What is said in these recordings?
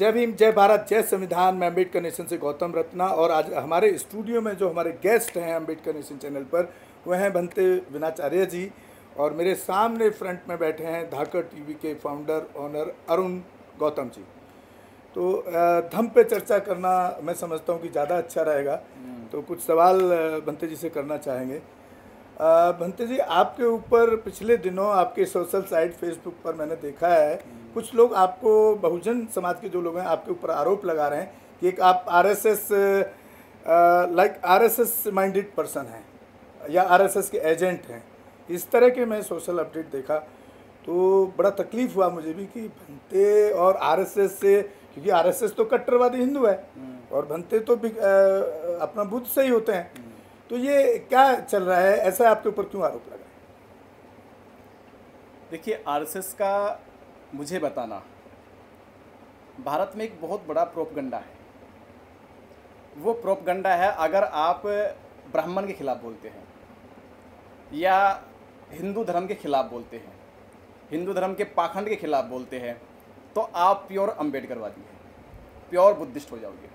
जय भीम, जय भारत, जय संविधान। मैं अम्बेडकर नेशन से गौतम रत्ना और आज हमारे स्टूडियो में जो हमारे गेस्ट हैं अम्बेडकर नेशन चैनल पर वह हैं बनते विनाचार्य जी और मेरे सामने फ्रंट में बैठे हैं धाकड़ टीवी के फाउंडर ऑनर अरुण गौतम जी। तो धम पे चर्चा करना मैं समझता हूँ कि ज़्यादा अच्छा रहेगा, तो कुछ सवाल बनते जी से करना चाहेंगे। भंते जी, आपके ऊपर पिछले दिनों आपके सोशल साइट फेसबुक पर मैंने देखा है कुछ लोग आपको, बहुजन समाज के जो लोग हैं, आपके ऊपर आरोप लगा रहे हैं कि एक आप आरएसएस आरएसएस माइंडेड पर्सन हैं या आरएसएस के एजेंट हैं। इस तरह के मैं सोशल अपडेट देखा तो बड़ा तकलीफ हुआ मुझे भी कि भंते और आरएसएस से, क्योंकि आरएसएस तो कट्टरवादी हिंदू है और भंते तो अपना बुद्ध से ही होते हैं। तो ये क्या चल रहा है, ऐसा आपके ऊपर क्यों आरोप लगा? देखिए, आरएसएस का मुझे बताना भारत में एक बहुत बड़ा प्रोपगंडा है। वो प्रोपगंडा है, अगर आप ब्राह्मण के खिलाफ बोलते हैं या हिंदू धर्म के खिलाफ बोलते हैं, हिंदू धर्म के पाखंड के खिलाफ बोलते हैं, तो आप प्योर अम्बेडकरवादी हैं, प्योर बुद्धिस्ट हो जाओगे।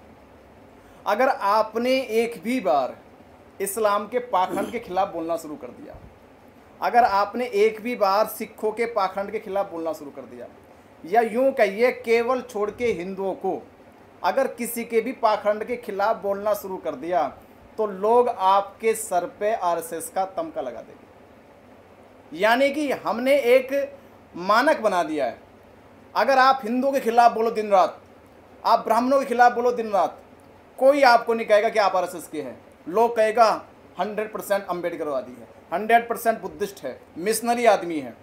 अगर आपने एक भी बार इस्लाम के पाखंड के खिलाफ बोलना शुरू कर दिया, अगर आपने एक भी बार सिखों के पाखंड के खिलाफ बोलना शुरू कर दिया, या यूं कहिए केवल छोड़ के हिंदुओं को अगर किसी के भी पाखंड के खिलाफ बोलना शुरू कर दिया, तो लोग आपके सर पे आरएसएस का तमका लगा देंगे। यानी कि हमने एक मानक बना दिया है, अगर आप हिंदुओं के खिलाफ बोलो दिन रात, आप ब्राह्मणों के खिलाफ बोलो दिन रात, कोई आपको नहीं कहेगा कि आप आरएसएस के हैं। लोग कहेगा 100% अम्बेडकरवादी है, 100% बुद्धिस्ट है, मिशनरी आदमी है।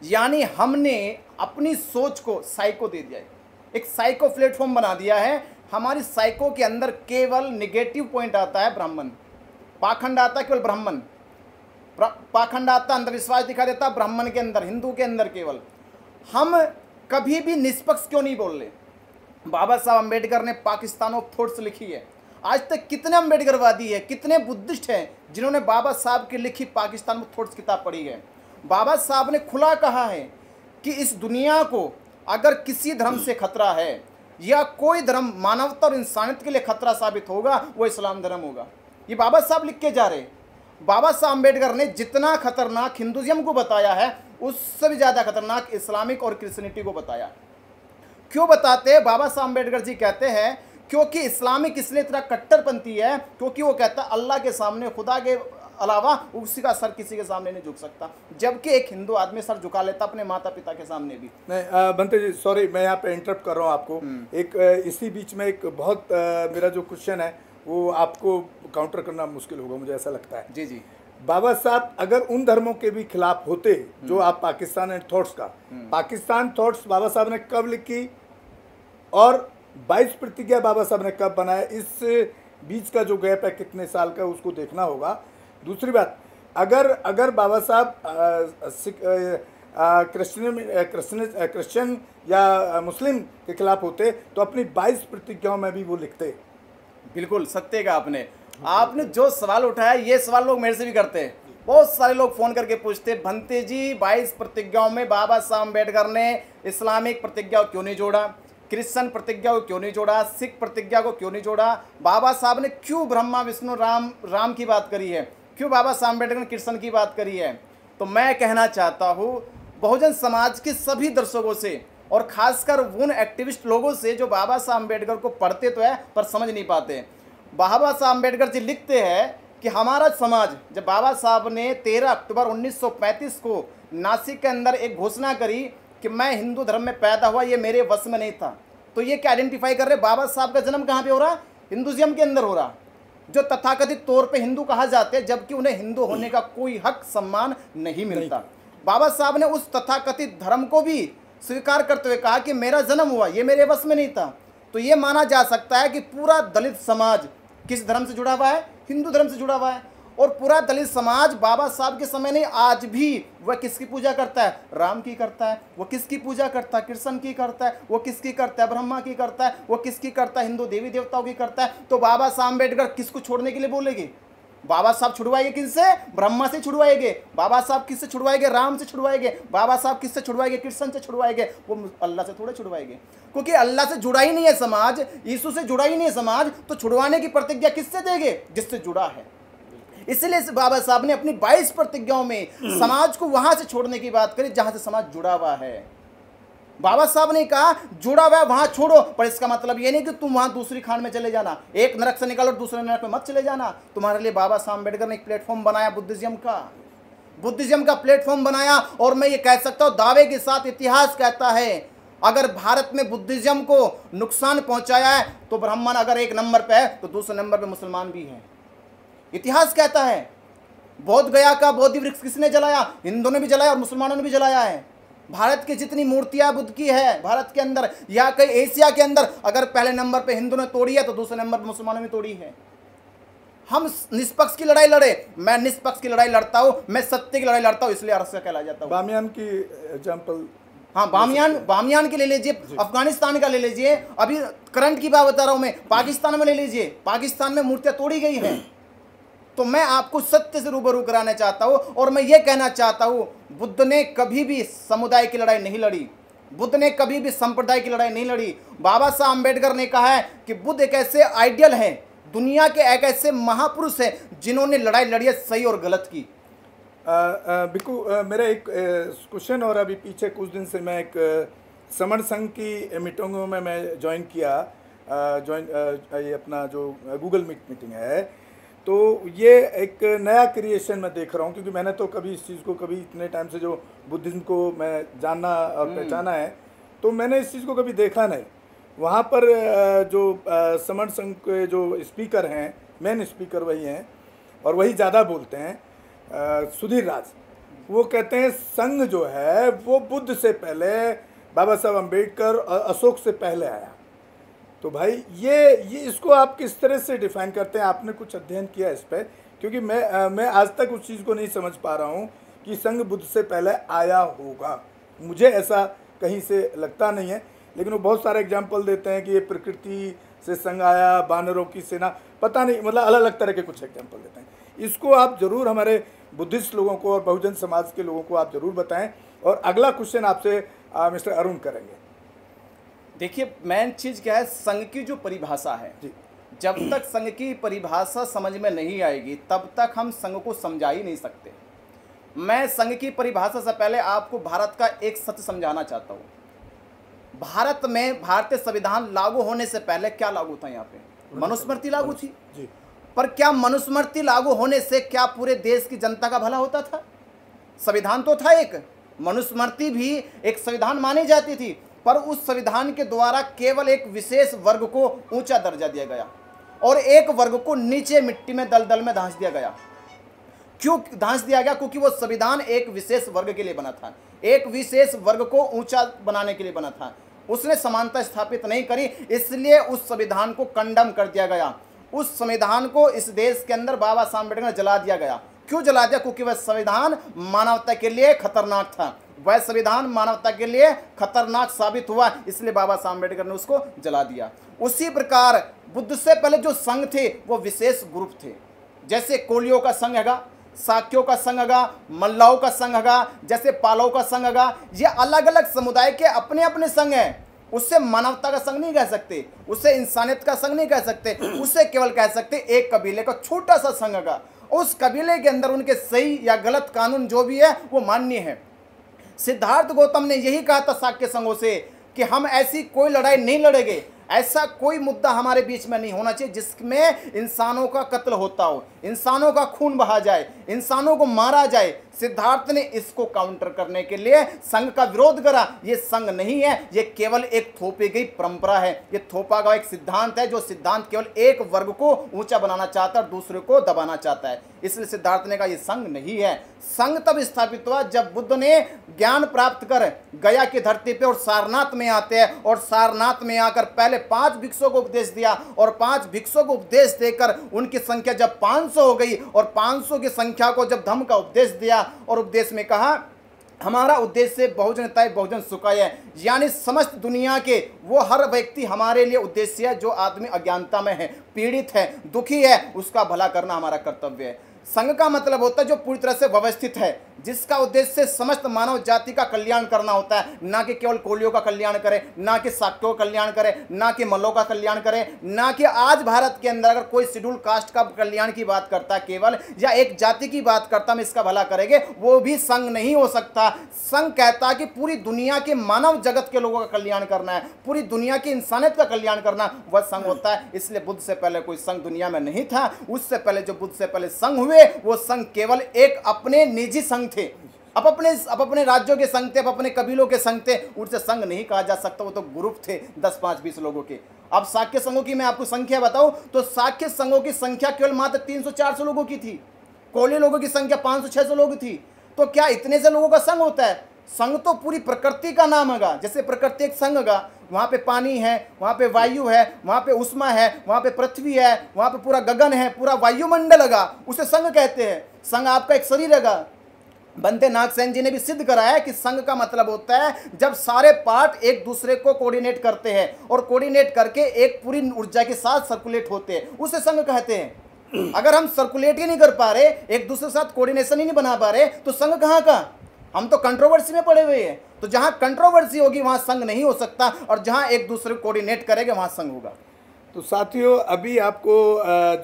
यानी हमने अपनी सोच को साइको दे दिया है, एक साइको प्लेटफॉर्म बना दिया है। हमारी साइको के अंदर केवल नेगेटिव पॉइंट आता है ब्राह्मण, पाखंड आता है केवल ब्राह्मण, पाखंड आता अंधविश्वास दिखा देता ब्राह्मण के अंदर, हिंदू के अंदर। केवल हम कभी भी निष्पक्ष क्यों नहीं बोल रहे? बाबा साहब अम्बेडकर ने पाकिस्तान ऑफ थॉट्स लिखी है। आज तक कितने अम्बेडकरवादी है, कितने बुद्धिस्ट हैं जिन्होंने बाबा साहब की लिखी पाकिस्तान ऑफ थॉट्स किताब पढ़ी है? बाबा साहब ने खुला कहा है कि इस दुनिया को अगर किसी धर्म से खतरा है या कोई धर्म मानवता और इंसानियत के लिए खतरा साबित होगा, वो इस्लाम धर्म होगा। ये बाबा साहब लिख के जा रहे। बाबा साहब अम्बेडकर ने जितना खतरनाक हिंदुइज्म को बताया है, उससे भी ज़्यादा खतरनाक इस्लामिक और क्रिश्चियनिटी को बताया। क्यों बताते हैं? बाबा साहब अम्बेडकर जी कहते हैं क्योंकि इस्लामिक इसलिए इतना कट्टरपंथी है, क्योंकि वो कहता है अल्लाह के सामने, खुदा के अलावा उसी का सर किसी के सामने नहीं झुक सकता, जबकि एक हिंदू आदमी सर झुका लेता अपने माता पिता के सामने भी। नहीं बनते जी, सॉरी मैं यहाँ पे इंटरप्ट कर रहा हूँ आपको। एक इसी बीच में एक बहुत मेरा जो क्वेश्चन है वो आपको काउंटर करना मुश्किल होगा, मुझे ऐसा लगता है। जी जी। बाबा साहब अगर उन धर्मों के भी खिलाफ होते जो आप पाकिस्तान एंड थॉट्स का, पाकिस्तान थॉट्स बाबा साहब ने कब लिखी और 22 प्रतिज्ञा बाबा साहब ने कब बनाया, इस बीच का जो गैप है कितने साल का, उसको देखना होगा। दूसरी बात, अगर बाबा साहब क्रिश्चियन या मुस्लिम के खिलाफ होते तो अपनी 22 प्रतिज्ञाओं में भी वो लिखते। बिल्कुल सत्य का आपने जो सवाल उठाया, ये सवाल लोग मेरे से भी करते हैं। बहुत सारे लोग फोन करके पूछते, भंते जी 22 प्रतिज्ञाओं में बाबा साहब अम्बेडकर ने इस्लामिक प्रतिज्ञा को क्यों नहीं जोड़ा, क्रिश्चियन प्रतिज्ञा को क्यों नहीं जोड़ा, सिख प्रतिज्ञा को क्यों नहीं जोड़ा, बाबा साहब ने क्यों ब्रह्मा विष्णु राम की बात करी है, क्यों बाबा साहब अम्बेडकर ने कृष्ण की बात करी है? तो मैं कहना चाहता हूँ बहुजन समाज के सभी दर्शकों से और खासकर उन एक्टिविस्ट लोगों से जो बाबा साहब अम्बेडकर को पढ़ते तो है पर समझ नहीं पाते। बाबा साहब अम्बेडकर जी लिखते हैं कि हमारा समाज, जब बाबा साहब ने 13 अक्टूबर 1935 को नासिक के अंदर एक घोषणा करी कि मैं हिंदू धर्म में पैदा हुआ, ये मेरे वश में नहीं था, तो ये क्या आइडेंटिफाई कर रहे? बाबा साहब का जन्म कहाँ पे हो रहा? हिंदुइज्म के अंदर हो रहा, जो तथाकथित तौर पे हिंदू कहा जाते हैं, जबकि उन्हें हिंदू होने का कोई हक सम्मान नहीं मिलता। बाबा साहब ने उस तथाकथित धर्म को भी स्वीकार करते हुए कहा कि मेरा जन्म हुआ, ये मेरे वश में नहीं था। तो ये माना जा सकता है कि पूरा दलित समाज किस धर्म से जुड़ा हुआ है? हिंदू धर्म से जुड़ा हुआ है। और पूरा दलित समाज बाबा साहब के समय नहीं, आज भी वह किसकी पूजा करता है? राम की करता है। वो किसकी पूजा करता है? कृष्ण की करता है। वो किसकी करता है? ब्रह्मा की करता है। वो किसकी करता है? हिंदू देवी देवताओं की करता है। तो बाबा साहब अम्बेडकर किसको छोड़ने के लिए बोलेगी? बाबा साहब छुड़वाएंगे किससे? ब्रह्मा से छुड़वाएंगे। बाबा साहब किससे छुड़वाएंगे? राम से छुड़वाएंगे। बाबा साहब किससे छुड़वाएंगे? कृष्ण से छुड़वाएंगे। वो अल्लाह से थोड़े छुड़वाएंगे, क्योंकि अल्लाह से जुड़ा ही नहीं है समाज, यीशु से जुड़ा ही नहीं है समाज, तो छुड़वाने की प्रतिज्ञा किससे देंगे? जिससे जुड़ा है। इसलिए बाबा साहब ने अपनी 22 प्रतिज्ञाओं में समाज को वहां से छोड़ने की बात करी जहां से समाज जुड़ा हुआ है। बाबा साहब ने कहा जुड़ा हुआ वहां छोड़ो, पर इसका मतलब ये नहीं कि तुम वहां दूसरी खान में चले जाना, एक नरक से निकालो दूसरे नरक में मत चले जाना। तुम्हारे लिए बाबा साहब अम्बेडकर ने एक प्लेटफॉर्म बनाया, बुद्धिज्म का प्लेटफॉर्म बनाया। और मैं ये कह सकता हूं दावे के साथ, इतिहास कहता है अगर भारत में बुद्धिज्म को नुकसान पहुंचाया है तो ब्राह्मण अगर एक नंबर पे है तो दूसरे नंबर पे मुसलमान भी है। इतिहास कहता है बोध गया का बोधि वृक्ष किसने जलाया? हिंदुओं ने भी जलाया और मुसलमानों ने भी जलाया है। भारत की जितनी मूर्तियां बुद्ध की है भारत के अंदर या कई एशिया के अंदर, अगर पहले नंबर पे हिंदुओं ने तोड़ी है तो दूसरे नंबर पे मुसलमानों ने तोड़ी है। हम निष्पक्ष की लड़ाई लड़े, मैं निष्पक्ष की लड़ाई लड़ता हूं, मैं सत्य की लड़ाई लड़ता हूं, इसलिए अरसा कहला जाता हूं। बामियान की एग्जांपल, हाँ बामियान के ले लीजिए, अफगानिस्तान का ले लीजिए, अभी करंट की बात बता रहा हूं मैं, पाकिस्तान में ले लीजिए, पाकिस्तान में मूर्तियां तोड़ी गई हैं। तो मैं आपको सत्य से रूबरू कराना चाहता हूं और मैं ये कहना चाहता हूं बुद्ध ने कभी भी समुदाय की लड़ाई नहीं लड़ी, बुद्ध ने कभी भी संप्रदाय की लड़ाई नहीं लड़ी। बाबा साहब अम्बेडकर ने कहा है कि बुद्ध एक ऐसे आइडियल हैं, दुनिया के एक ऐसे महापुरुष हैं जिन्होंने लड़ाई लड़ी है सही और गलत की। बिकू मेरा एक क्वेश्चन, और अभी पीछे कुछ दिन से मैं एक समण संघ की मीटिंगों में मैं ज्वाइन किया, ये अपना जो गूगल मीट मीटिंग है, तो ये एक नया क्रिएशन मैं देख रहा हूँ, क्योंकि मैंने तो कभी इस चीज़ को कभी इतने टाइम से जो बुद्धिज्म को मैं जानना और पहचाना है, तो मैंने इस चीज़ को कभी देखा नहीं। वहाँ पर जो समण संघ के जो स्पीकर हैं, मेन स्पीकर वही हैं और वही ज़्यादा बोलते हैं, सुधीर राज, वो कहते हैं संघ जो है वो बुद्ध से पहले, बाबा साहब अम्बेडकर और अशोक से पहले आया। तो भाई ये इसको आप किस तरह से डिफाइन करते हैं? आपने कुछ अध्ययन किया इस पर? क्योंकि मैं आज तक उस चीज़ को नहीं समझ पा रहा हूँ कि संघ बुद्ध से पहले आया होगा, मुझे ऐसा कहीं से लगता नहीं है। लेकिन वो बहुत सारे एग्जाम्पल देते हैं कि ये प्रकृति से संघ आया, बानरों की सेना, पता नहीं, मतलब अलग अलग तरह के कुछ एग्जाम्पल देते हैं। इसको आप ज़रूर हमारे बुद्धिस्ट लोगों को और बहुजन समाज के लोगों को आप ज़रूर बताएं। और अगला क्वेश्चन आपसे मिस्टर अरुण करेंगे। देखिए मेन चीज़ क्या है, संघ की जो परिभाषा है, जब तक संघ की परिभाषा समझ में नहीं आएगी तब तक हम संघ को समझा ही नहीं सकते। मैं संघ की परिभाषा से पहले आपको भारत का एक सत्य समझाना चाहता हूँ। भारत में भारतीय संविधान लागू होने से पहले क्या लागू था? यहाँ पे मनुस्मृति लागू थी जी। पर क्या मनुस्मृति लागू होने से क्या पूरे देश की जनता का भला होता था? संविधान तो था एक, मनुस्मृति भी एक संविधान मानी जाती थी, पर उस संविधान के द्वारा केवल एक विशेष वर्ग को ऊंचा दर्जा दिया गया और एक वर्ग को नीचे मिट्टी में दलदल में धंस दिया गया। क्यों धंस दिया गया? क्योंकि वो संविधान एक विशेष वर्ग के लिए बना था, एक विशेष वर्ग को ऊंचा बनाने के लिए बना था। उसने समानता स्थापित नहीं करी, इसलिए उस संविधान को कंडम कर दिया गया। उस संविधान को इस देश के अंदर बाबा साहब अम्बेडकर ने जला दिया गया। क्यों जला दिया? क्योंकि वह संविधान मानवता के लिए खतरनाक था, वह संविधान मानवता के लिए खतरनाक साबित हुआ, इसलिए बाबा साहब अम्बेडकर ने उसको जला दिया। उसी प्रकार बुद्ध से पहले जो संघ थे वो विशेष ग्रुप थे, जैसे कोलियों का संघ हैगा, साक्यों का संघ हैगा, मल्लाओं का संघ हैगा, जैसे पालों का संघ हैगा। ये अलग अलग समुदाय के अपने अपने संघ हैं। उससे मानवता का संघ नहीं कह सकते, उससे इंसानियत का संघ नहीं कह सकते, उससे केवल कह सकते एक कबीले का छोटा सा संघ हैगा। उस कबीले के अंदर उनके सही या गलत कानून जो भी है वो मान्य है। सिद्धार्थ गौतम ने यही कहा था शाक्य संघों से कि हम ऐसी कोई लड़ाई नहीं लड़ेंगे, ऐसा कोई मुद्दा हमारे बीच में नहीं होना चाहिए जिसमें इंसानों का कत्ल होता हो, इंसानों का खून बहा जाए, इंसानों को मारा जाए। सिद्धार्थ ने इसको काउंटर करने के लिए संघ का विरोध करा। ये संघ नहीं है, ये केवल एक थोपी गई परंपरा है, ये थोपा गया एक सिद्धांत है, जो सिद्धांत केवल एक वर्ग को ऊंचा बनाना चाहता है और दूसरे को दबाना चाहता है। इसलिए सिद्धार्थ ने कहा ये संघ नहीं है। संघ तब स्थापित हुआ जब बुद्ध ने ज्ञान प्राप्त कर गया की धरती पे और सारनाथ में आते हैं, और सारनाथ में आकर पहले 5 भिक्षुओं को उपदेश दिया, और 5 भिक्षुओं को उपदेश देकर उनकी संख्या जब 500 हो गई, और 500 की संख्या को जब धम्म का उपदेश दिया और उपदेश में कहा हमारा उद्देश्य बहुजन हिताय बहुजन सुखाय है, यानी समस्त दुनिया के वो हर व्यक्ति हमारे लिए उद्देश्य है। जो आदमी अज्ञानता में है, पीड़ित है, दुखी है, उसका भला करना हमारा कर्तव्य है। संघ का मतलब होता है जो पूरी तरह से व्यवस्थित है, जिसका उद्देश्य समस्त मानव जाति का कल्याण करना होता है, ना कि केवल कोलियों का कल्याण करे, ना कि शाक्यों का कल्याण करे, ना कि मल्लों का कल्याण करे, ना कि आज भारत के अंदर अगर कोई शेड्यूल कास्ट का कल्याण की बात करता केवल, या एक जाति की बात करता हम इसका भला करेंगे, वो भी संघ नहीं हो सकता। संघ कहता है कि पूरी दुनिया के मानव जगत के लोगों का कल्याण करना है, पूरी दुनिया की इंसानियत का कल्याण करना, वह संघ होता है। इसलिए बुद्ध से पहले कोई संघ दुनिया में नहीं था। उससे पहले जो बुद्ध से पहले संघ हुए, वो संघ केवल एक अपने निजी संघ थे, अब अपने राज्यों के संघ थे, अब अपने कबीलों के संघ थे। उनसे संघ नहीं कहा जा सकता, वो तो ग्रुप थे 10, 5, 20 लोगों के। अब शाक्य संघों की मैं आपको संख्या बताऊं तो शाक्य संघों की संख्या केवल मात्र 300-400 लोगों की थी। कोली लोगों की संख्या 500-600 लोग थी। तो क्या इतने से लोगों का संघ होता है? संघ तो पूरी प्रकृति का नाम होगा। जैसे प्रकृति एक संघ होगा, वहाँ पे पानी है, वहाँ पे वायु है, वहाँ पे उष्मा है, वहाँ पे पृथ्वी है, वहाँ पे पूरा गगन है, पूरा वायुमंडल होगा, उसे संघ कहते हैं। संघ आपका एक शरीर होगा। बनते नागसेन जी ने भी सिद्ध कराया कि संघ का मतलब होता है जब सारे पार्ट एक दूसरे को कोऑर्डिनेट करते हैं और कोऑर्डिनेट करके एक पूरी ऊर्जा के साथ सर्कुलेट होते हैं, उसे संघ कहते हैं। अगर हम सर्कुलेट ही नहीं कर पा रहे, एक दूसरे के साथ कोऑर्डिनेशन ही नहीं बना पा रहे, तो संघ कहाँ का? हम तो कंट्रोवर्सी में पड़े हुए हैं। तो जहां कंट्रोवर्सी होगी वहां संघ नहीं हो सकता, और जहां एक दूसरे को कोऑर्डिनेट करेंगे वहां संघ होगा। तो साथियों, अभी आपको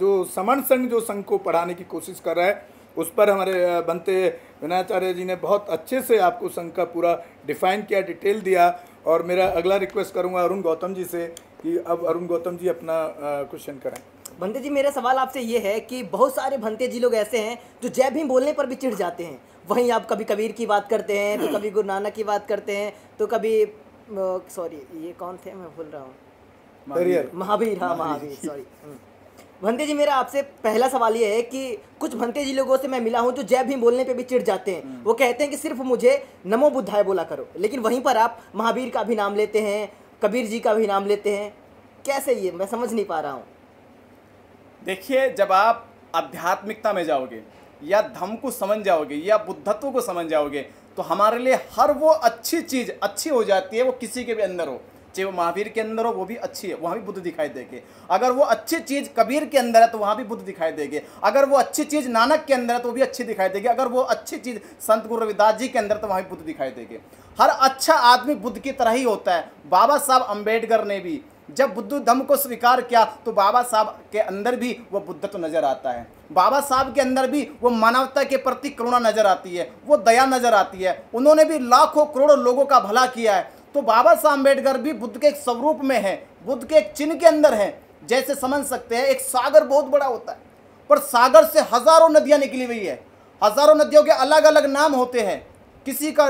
जो समन संघ जो संघ को पढ़ाने की कोशिश कर रहा है, उस पर हमारे बनते विनाचार्य जी ने बहुत अच्छे से आपको संघ का पूरा डिफाइन किया, डिटेल दिया। और मेरा अगला रिक्वेस्ट करूंगा अरुण गौतम जी से कि अब अरुण गौतम जी अपना क्वेश्चन करें। भंते जी, मेरा सवाल आपसे ये है कि बहुत सारे भंते जी लोग ऐसे हैं जो जय भीम बोलने पर भी चिढ़ जाते हैं। वहीं आप कभी कबीर की बात करते हैं, तो कभी गुरु नानक की बात करते हैं, तो कभी सॉरी ये कौन थे, मैं भूल रहा हूँ, महावीर, हाँ महावीर, सॉरी। भंते जी, मेरा आपसे पहला सवाल ये है कि कुछ भंते जी लोगों से मैं मिला हूँ जो जय भीम बोलने पे भी चिढ़ जाते हैं। वो कहते हैं कि सिर्फ मुझे नमो बुद्धाय बोला करो, लेकिन वहीं पर आप महावीर का भी नाम लेते हैं, कबीर जी का भी नाम लेते हैं। कैसे ये, मैं समझ नहीं पा रहा हूँ। देखिए, जब आप आध्यात्मिकता में जाओगे या धम्म को समझ जाओगे या बुद्धत्व को समझ जाओगे, तो हमारे लिए हर वो अच्छी चीज़ अच्छी हो जाती है। वो किसी के भी अंदर हो, चाहे वो महावीर के अंदर हो, वो भी अच्छी है, वहाँ भी बुद्ध दिखाई देंगे। अगर वो अच्छी चीज़ कबीर के अंदर है तो वहाँ भी बुद्ध दिखाई देंगे। अगर वो अच्छी चीज़ नानक के अंदर है तो वो भी अच्छी दिखाई देगी। अगर वो अच्छी चीज़ संत गुरु रविदास जी के अंदर तो वहाँ भी बुद्ध दिखाई देंगे। हर अच्छा आदमी बुद्ध की तरह ही होता है। बाबा साहब अम्बेडकर ने भी जब बुद्ध धम्म को स्वीकार किया तो बाबा साहब के अंदर भी वो बुद्धत्व नजर आता है। बाबा साहब के अंदर भी वो मानवता के प्रति करुणा नजर आती है, वो दया नजर आती है। उन्होंने भी लाखों करोड़ों लोगों का भला किया है। तो बाबा साहब अम्बेडकर भी बुद्ध के एक स्वरूप में है, बुद्ध के एक चिन्ह के अंदर है। जैसे समझ सकते हैं, एक सागर बहुत बड़ा होता है, पर सागर से हजारों नदियां निकली हुई है। हजारों नदियों के अलग अलग नाम होते हैं। किसी का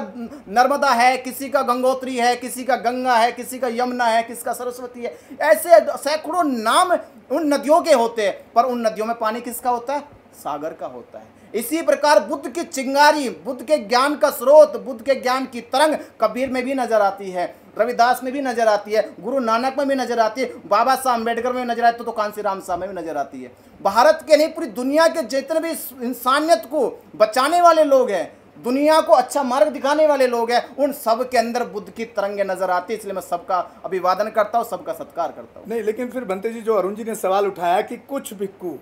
नर्मदा है, किसी का गंगोत्री है, किसी का गंगा है, किसी का यमुना है, किसी का सरस्वती है। ऐसे सैकड़ों नाम उन नदियों के होते हैं, पर उन नदियों में पानी किसका होता है? सागर का होता है। इसी प्रकार बुद्ध की चिंगारी, बुद्ध के ज्ञान का स्रोत, बुद्ध के ज्ञान की तरंग कबीर में भी नजर आती है, रविदास में भी नजर आती है, गुरु नानक में भी नजर आती है, बाबा साहब अम्बेडकर में भी नजर आती है, तो कांसीराम साहब में भी नजर आती है। भारत के नहीं, पूरी दुनिया के जितने भी इंसानियत को बचाने वाले लोग हैं, दुनिया को अच्छा मार्ग दिखाने वाले लोग हैं, उन सब के अंदर बुद्ध की तरंगे नजर आती है। इसलिए मैं सबका अभिवादन करता हूँ, सबका सत्कार करता हूँ। नहीं, लेकिन फिर बनते जी, जो अरुण जी ने सवाल उठाया कि कुछ भिक्खू,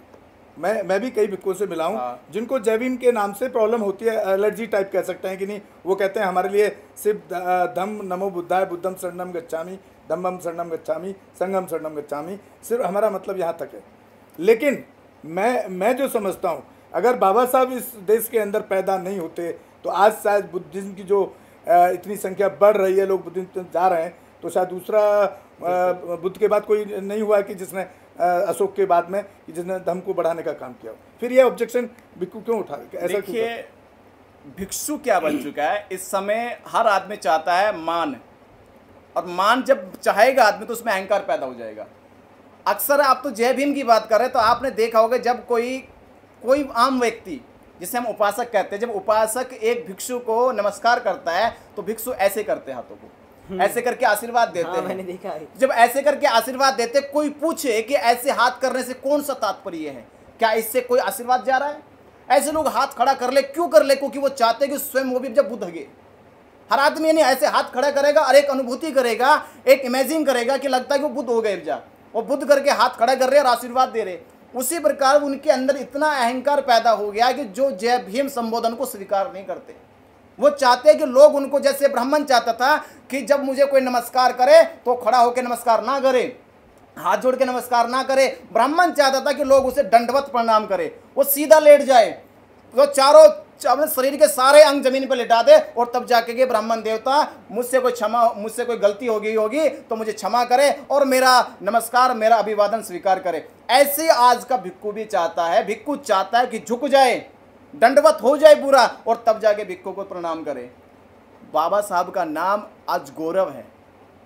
मैं भी कई भिक्खुओं से मिला हूँ जिनको जय भीम के नाम से प्रॉब्लम होती है, एलर्जी टाइप कह सकते हैं कि नहीं। वो कहते हैं हमारे लिए सिर्फ धम्म नमो बुद्धाय, बुद्धम शरणम गच्छामि, धम्मम शरणम गच्छामि, संघम शरणम गच्छामि, सिर्फ हमारा मतलब यहाँ तक है। लेकिन मैं जो समझता हूँ, अगर बाबा साहब इस देश के अंदर पैदा नहीं होते तो आज शायद बुद्धिज्म की जो इतनी संख्या बढ़ रही है, लोग बुद्धिज्म जा रहे हैं, तो शायद दूसरा बुद्ध के बाद कोई नहीं हुआ कि जिसने अशोक के बाद में कि जिसने धर्म को बढ़ाने का काम किया। फिर ये ऑब्जेक्शन भिक्षु क्यों उठा? ऐसा देखिए, भिक्षु क्या बन चुका है इस समय, हर आदमी चाहता है मान, और मान जब चाहेगा आदमी तो उसमें अहंकार पैदा हो जाएगा। अक्सर आप तो जय भीम की बात कर रहे हैं, तो आपने देखा होगा जब कोई आम व्यक्ति, जिसे हम उपासक कहते हैं, जब उपासक एक भिक्षु को नमस्कार करता है तो भिक्षु ऐसे करते हैं, हाथों को ऐसे करके आशीर्वाद देते हैं। मैंने देखा है। जब ऐसे करके आशीर्वाद देते, कोई पूछे कि ऐसे हाथ करने से कौन सा तात्पर्य है, क्या इससे कोई आशीर्वाद जा रहा है? ऐसे लोग हाथ खड़ा कर ले, क्यों कर ले? क्योंकि वो चाहते कि स्वयं वो भी जब बुद्ध गए, हर आदमी यानी ऐसे हाथ खड़ा करेगा और एक अनुभूति करेगा, एक इमेजिन करेगा कि लगता है कि वो बुद्ध हो गए जा, वो बुद्ध करके हाथ खड़ा कर रहे और आशीर्वाद दे रहे। उसी प्रकार उनके अंदर इतना अहंकार पैदा हो गया कि जो जय भीम संबोधन को स्वीकार नहीं करते। वो चाहते हैं कि लोग उनको, जैसे ब्राह्मण चाहता था कि जब मुझे कोई नमस्कार करे तो खड़ा होकर नमस्कार ना करे, हाथ जोड़ के नमस्कार ना करे। ब्राह्मण चाहता था कि लोग उसे दंडवत प्रणाम करे, वो सीधा लेट जाए, तो चारों अपने शरीर के सारे अंग जमीन पर लेटा दे और तब जाके के ब्राह्मण देवता मुझसे कोई गलती हो गई होगी तो मुझे क्षमा करे और मेरा नमस्कार, मेरा अभिवादन स्वीकार करे। ऐसे आज का भिक्खु भी चाहता है। भिक्खु चाहता है कि झुक जाए, दंडवत हो जाए पूरा और तब जाके भिक्खु को प्रणाम करे। बाबा साहब का नाम आज गौरव है,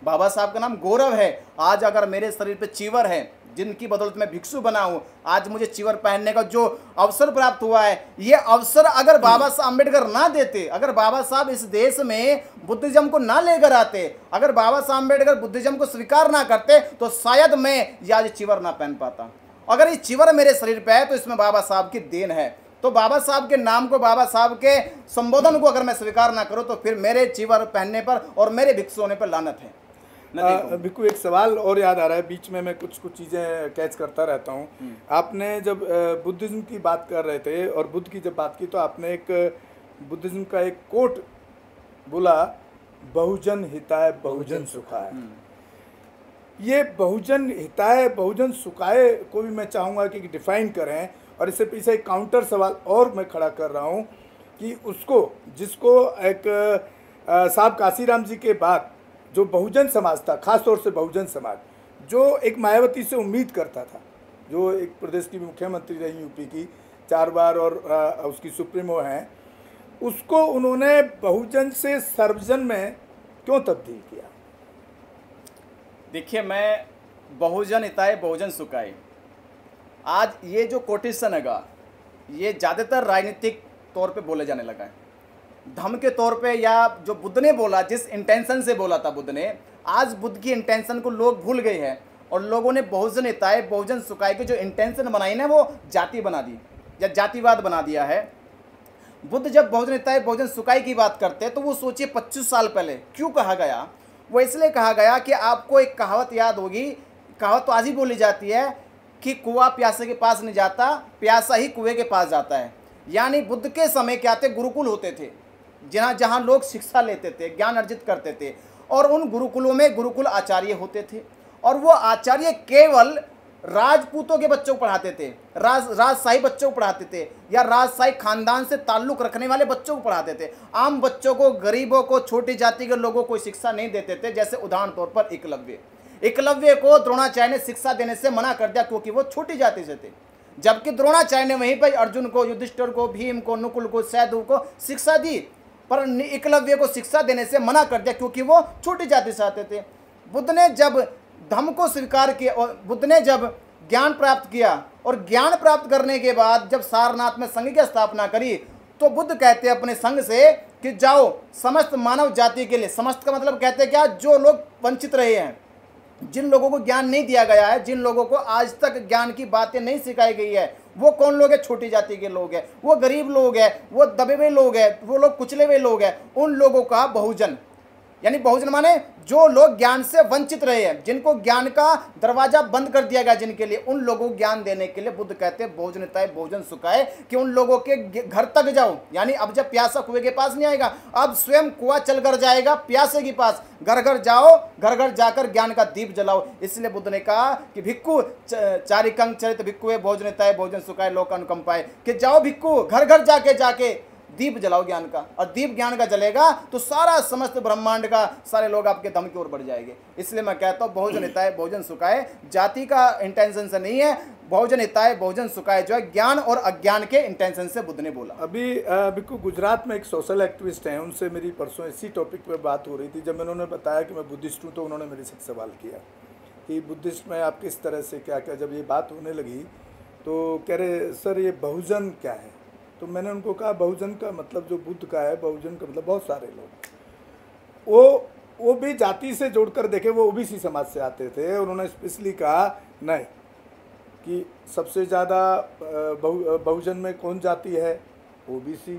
बाबा साहब का नाम गौरव है। आज अगर मेरे शरीर पे चीवर है, जिनकी बदौलत मैं भिक्षु बना हूं, आज मुझे चीवर पहनने का जो अवसर प्राप्त हुआ है, ये अवसर अगर बाबा साहब अम्बेडकर ना देते, अगर बाबा साहब इस देश में बुद्धिज्म को ना लेकर आते, अगर बाबा साहब अम्बेडकर बुद्धिज्म को स्वीकार ना करते, तो शायद मैं ये आज चीवर ना पहन पाता। अगर ये चीवर मेरे शरीर पे है तो इसमें बाबा साहब की देन है। तो बाबा साहब के नाम को, बाबा साहब के संबोधन को अगर मैं स्वीकार ना करूं तो फिर मेरे चीवर पहनने पर और मेरे भिक्षु होने पर लानत है। भिक्खु, एक सवाल और याद आ रहा है, बीच में मैं कुछ चीज़ें कैच करता रहता हूँ। आपने जब बुद्धिज्म की बात कर रहे थे और बुद्ध की जब बात की तो आपने एक बुद्धिज्म का एक कोट बोला, बहुजन हिताय बहुजन सुखाय। ये बहुजन हिताय बहुजन सुखाय को भी मैं चाहूँगा कि डिफाइन करें, और इससे पीछे एक काउंटर सवाल और मैं खड़ा कर रहा हूँ कि उसको, जिसको एक साहब काशीराम जी के बाद जो बहुजन समाज था, खासतौर से बहुजन समाज, जो एक मायावती से उम्मीद करता था, जो एक प्रदेश की मुख्यमंत्री रही यूपी की 4 बार और उसकी सुप्रीमो हैं, उसको उन्होंने बहुजन से सर्वजन में क्यों तब्दील किया? देखिए, मैं बहुजन हिताय बहुजन सुखाय, आज ये जो कोटेशन हैगा, ये ज़्यादातर राजनीतिक तौर पे बोले जाने लगा है, धर्म के तौर पे, या जो बुद्ध ने बोला, जिस इंटेंशन से बोला था बुद्ध ने, आज बुद्ध की इंटेंशन को लोग भूल गए हैं और लोगों ने बहुजन हिताय बहुजन सुखाय की जो इंटेंशन बनाई ना, वो जाति बना दी या जातिवाद बना दिया है। बुद्ध जब बहुजन हिताय बहुजन सुखाय की बात करते हैं तो वो सोचिए 25 साल पहले क्यों कहा गया। वो इसलिए कहा गया कि आपको एक कहावत याद होगी, कहावत तो आज ही बोली जाती है कि कुआं प्यासे के पास नहीं जाता, प्यासा ही कुएं के पास जाता है। यानी बुद्ध के समय क्या थे, गुरुकुल होते थे, जहाँ लोग शिक्षा लेते थे, ज्ञान अर्जित करते थे, और उन गुरुकुलों में गुरुकुल आचार्य होते थे, और वो आचार्य केवल राजपूतों के बच्चों को पढ़ाते थे, राजशाही बच्चों को पढ़ाते थे, या राजशाही खानदान से ताल्लुक रखने वाले बच्चों को पढ़ाते थे। आम बच्चों को, गरीबों को, छोटी जाति के लोगों को शिक्षा नहीं देते थे। जैसे उदाहरण तौर पर एकलव्य को द्रोणाचार्य ने शिक्षा देने से मना कर दिया क्योंकि वो छोटी जाति से थे, जबकि द्रोणाचार्य ने वहीं पर अर्जुन को, युधिष्ठिर को, भीम को, नकुल को, सहदेव को शिक्षा दी, पर एकलव्य को शिक्षा देने से मना कर दिया क्योंकि वो छोटी जाति से आते थे। बुद्ध ने जब धम्म को स्वीकार किया और बुद्ध ने जब ज्ञान प्राप्त किया, और ज्ञान प्राप्त करने के बाद जब सारनाथ में संघ की स्थापना करी, तो बुद्ध कहते हैं अपने संघ से कि जाओ समस्त मानव जाति के लिए, समस्त का मतलब कहते हैं क्या, जो लोग वंचित रहे हैं, जिन लोगों को ज्ञान नहीं दिया गया है, जिन लोगों को आज तक ज्ञान की बातें नहीं सिखाई गई है, वो कौन लोग हैं, छोटी जाति के लोग हैं, वो गरीब लोग हैं, वो दबे हुए लोग हैं, वो लोग कुचले हुए लोग हैं, उन लोगों का बहुजन, यानी बहुजन माने जो लोग ज्ञान से वंचित रहे हैं, जिनको ज्ञान का दरवाजा बंद कर दिया गया, जिनके लिए, उन लोगों को ज्ञान देने के लिए बुद्ध कहते हैं बहुजन हिताय बहुजन सुखाय, कि उन लोगों के घर तक जाओ। यानी अब जब प्यासा कुएं के पास नहीं आएगा, अब स्वयं कुआं चल कर जाएगा प्यासे के पास, घर घर जाओ, घर घर जाकर ज्ञान का दीप जलाओ। इसलिए बुद्ध ने कहा कि भिक्खु चारिकं चरित भिक्खुवे बहुजन हिताय बहुजन सुखाय लोक अनुकंपाय, कि जाओ भिक्खु घर घर जाके दीप जलाओ ज्ञान का, और दीप ज्ञान का जलेगा तो सारा समस्त ब्रह्मांड का सारे लोग आपके धम्म की ओर बढ़ जाएंगे। इसलिए मैं कहता हूँ बहुजन हिताय बहुजन सुखाय जाति का इंटेंशन से नहीं है, बहुजन हिताय बहुजन सुखाय जो है ज्ञान और अज्ञान के इंटेंशन से बुद्ध ने बोला। अभी बिल्कुल गुजरात में एक सोशल एक्टिविस्ट हैं, उनसे मेरी परसों इसी टॉपिक पर बात हो रही थी। जब मैंने उन्हें बताया कि मैं बुद्धिस्ट हूँ तो उन्होंने मेरे से सवाल किया कि बुद्धिस्ट में आप किस तरह से क्या क्या, जब ये बात होने लगी तो कह रहे सर ये बहुजन क्या है। तो मैंने उनको कहा बहुजन का मतलब जो बुद्ध का है, बहुजन का मतलब बहुत सारे लोग, वो भी जाति से जोड़कर देखे, वो ओबीसी समाज से आते थे। उन्होंने स्पेशली कहा नहीं कि सबसे ज़्यादा बहुजन में कौन जाति है, ओबीसी,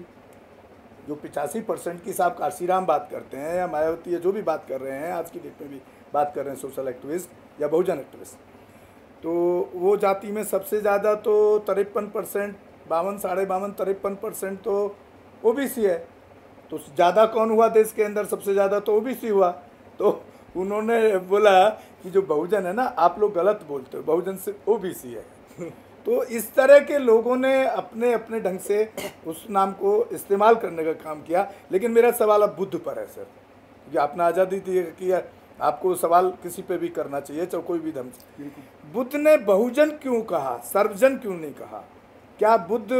जो 85% की साहब काशीराम बात करते हैं या मायावती या जो भी बात कर रहे हैं, आज की डेट में भी बात कर रहे हैं सोशल एक्टिविस्ट या बहुजन एक्टिविस्ट, तो वो जाति में सबसे ज़्यादा तो 53%, 52, 52, 53% तो ओबीसी है। तो ज़्यादा कौन हुआ देश के अंदर? सबसे ज़्यादा तो ओबीसी हुआ। तो उन्होंने बोला कि जो बहुजन है ना, आप लोग गलत बोलते हो, बहुजन से ओबीसी है। तो इस तरह के लोगों ने अपने अपने ढंग से उस नाम को इस्तेमाल करने का काम किया। लेकिन मेरा सवाल अब बुद्ध पर है सर, क्योंकि आपने आज़ादी दी कि आपको सवाल किसी पे भी करना चाहिए, चाहे कोई भी धर्म से। बुद्ध ने बहुजन क्यों कहा, सर्वजन क्यों नहीं कहा? क्या बुद्ध